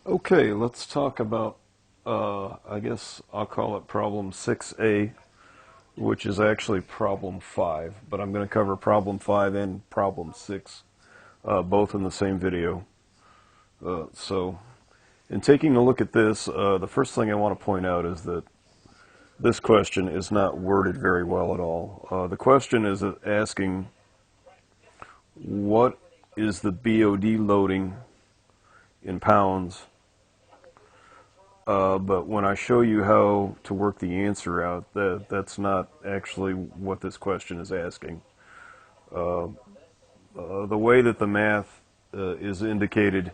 Okay, let's talk about, I guess I'll call it problem 6A, which is actually problem 5, but I'm going to cover problem 5 and problem 6, both in the same video. So, in taking a look at this, the first thing I want to point out is that this question is not worded very well at all. The question is asking, what is the BOD loading in pounds? But when I show you how to work the answer out, that's not actually what this question is asking. The way that the math is indicated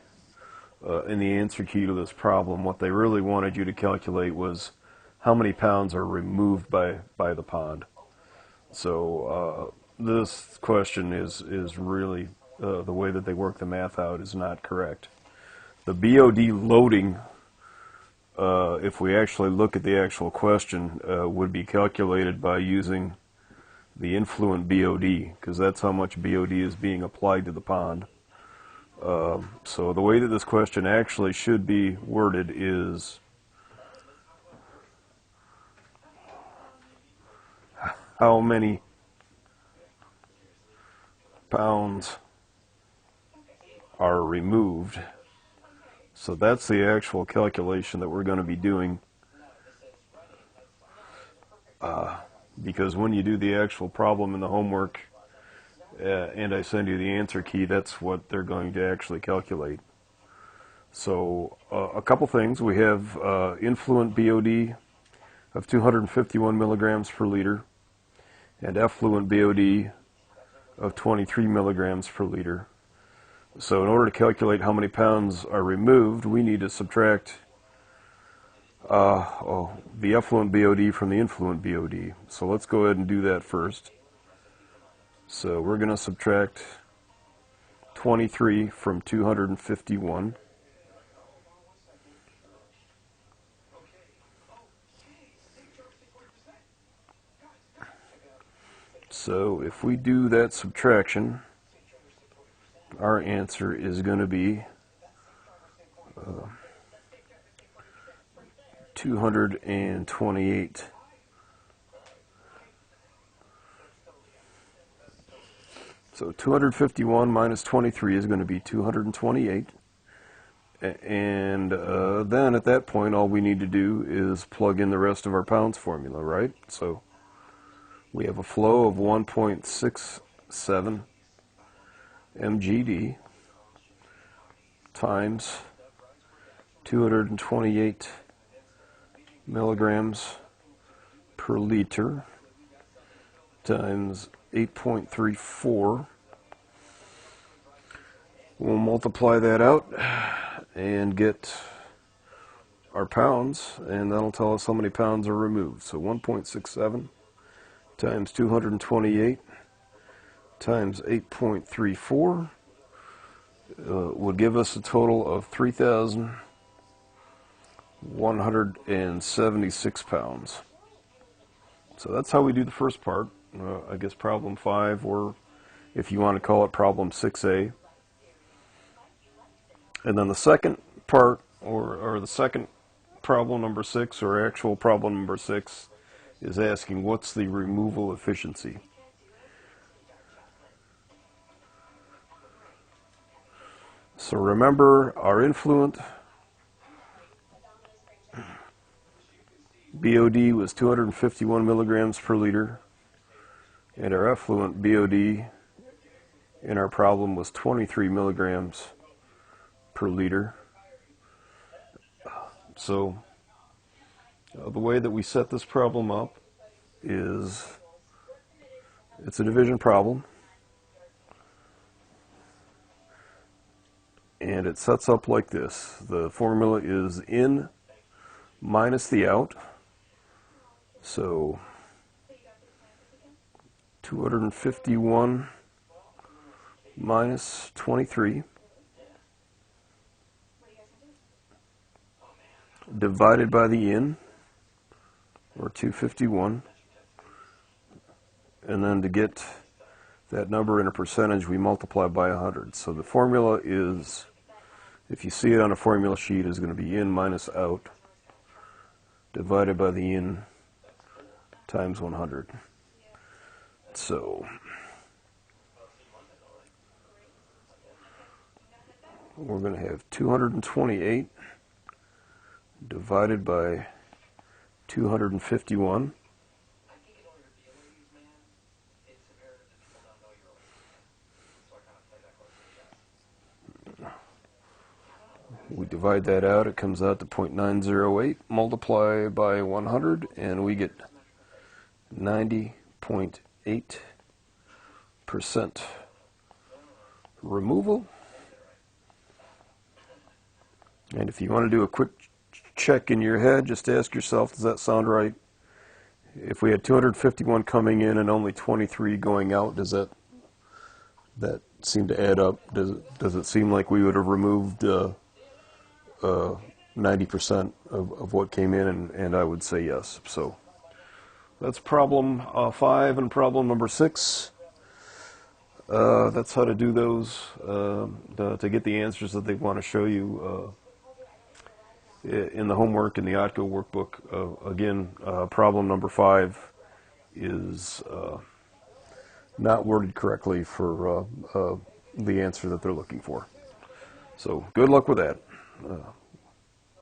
in the answer key to this problem, what they really wanted you to calculate was how many pounds are removed by the pond. So this question is really, the way that they work the math out is not correct. The BOD loading, if we actually look at the actual question, would be calculated by using the influent BOD, because that's how much BOD is being applied to the pond. So the way that this question actually should be worded is, how many pounds are removed? So that's the actual calculation that we're going to be doing, because when you do the actual problem in the homework, and I send you the answer key, that's what they're going to actually calculate. So a couple things. We have influent BOD of 251 milligrams per liter and effluent BOD of 23 milligrams per liter. So in order to calculate how many pounds are removed, we need to subtract the effluent BOD from the influent BOD. So let's go ahead and do that first. So we're going to subtract 23 from 251. So if we do that subtraction, our answer is going to be 228. So 251 minus 23 is going to be 228. And then at that point, all we need to do is plug in the rest of our pounds formula, right? So we have a flow of 1.67 mgd times 228 milligrams per liter times 8.34. We'll multiply that out and get our pounds, and that'll tell us how many pounds are removed. So 1.67 times 228 times 8.34 would give us a total of 3,176 pounds. So that's how we do the first part. I guess problem 5, or if you want to call it problem 6A. And then the second part, or the second problem number 6, or actual problem number 6, is asking what's the removal efficiency. So remember, our influent BOD was 251 milligrams per liter, and our effluent BOD in our problem was 23 milligrams per liter. So the way that we set this problem up is, it's a division problem, and it sets up like this. The formula is in minus the out. So 251 minus 23 divided by the in, or 251, and then to get that number in a percentage we multiply by 100. So the formula is if you see it on a formula sheet, is going to be in minus out divided by the in times 100. So we're going to have 228 divided by 251. We divide that out, it comes out to 0.908, multiply by 100, and we get 90.8% removal. And if you want to do a quick check in your head, just ask yourself, does that sound right? If we had 251 coming in and only 23 going out, does that seem to add up? Does it seem like we would have removed 90% of what came in? And I would say yes. So that's problem 5 and problem number 6. That's how to do those to get the answers that they want to show you in the homework in the OTCO workbook. Again, problem number 5 is not worded correctly for the answer that they're looking for. So good luck with that.